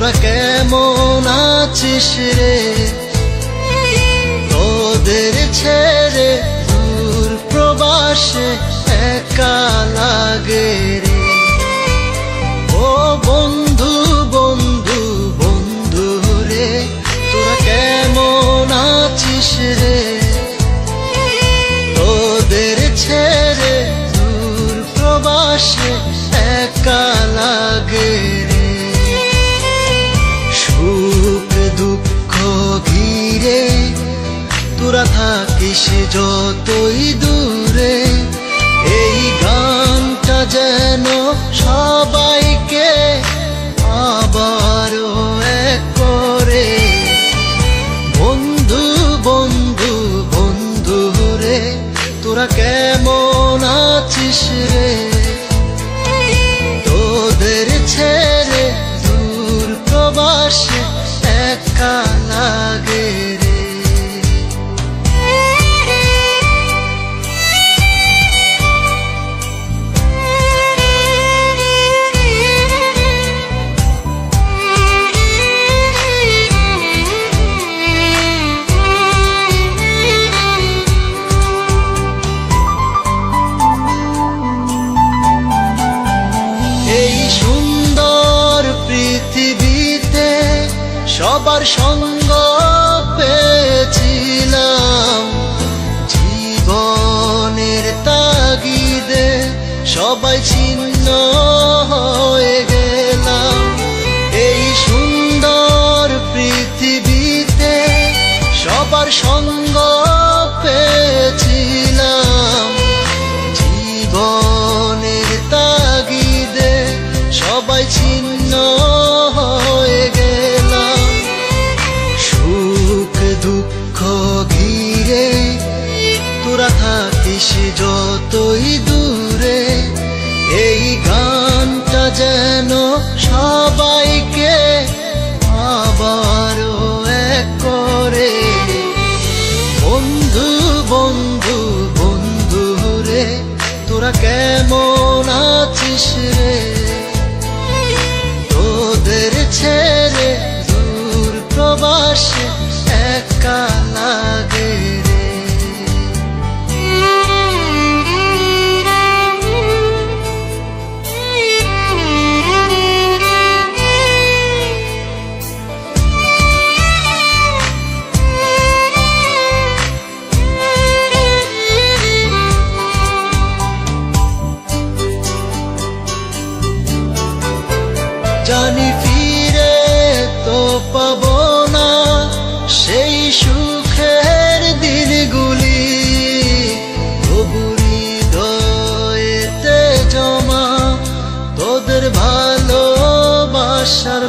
তোরা কেমন আছিস রে? তোদের ছেড়ে দূর প্রবাসে একা লাগে রে। ও বন্ধু বন্ধু বন্ধু রে, তোরা কেমন আছিস রে? তোদের ছেড়ে দূর প্রবাসে একা লাগে রে। সুখ দুঃখ ঘিরে তোরা থাকিস যতই দূরে, এই গানটা যেন সবাইকে আবারও এক করে। বন্ধু বন্ধু বন্ধু রে, তোরা কেমন আছিস রে? তোদের ছেড়ে দূর প্রবাসে একা লাগে রে। এই সুন্দর পৃথিবীতে সবার সঙ্গ পেয়েছিলাম, জীবনের তাগিদে সবাই ছিন্ন হয়ে গেলাম। এই সুন্দর পৃথিবীতে সবার সঙ্গ পেয়েছিলাম, জীবনের তাগিদে সবাই ছিন্ন হয়ে গেলাম। সুখ দুঃখ ঘিরে তোরা থাকিস যতই দূরে, এই গানটা যেন সবাইকে আবারও এক করে। বন্ধু বন্ধু বন্ধু রে, তোরা কেমন আছিস রে? তোদের ছেড়ে দূর প্রবাসে একা লাগে রে। জানি ফিরে তো পাবো না সেই সুখের দিনগুলি, তবু হৃদয়েতে জমা তোদের ভালোবাসার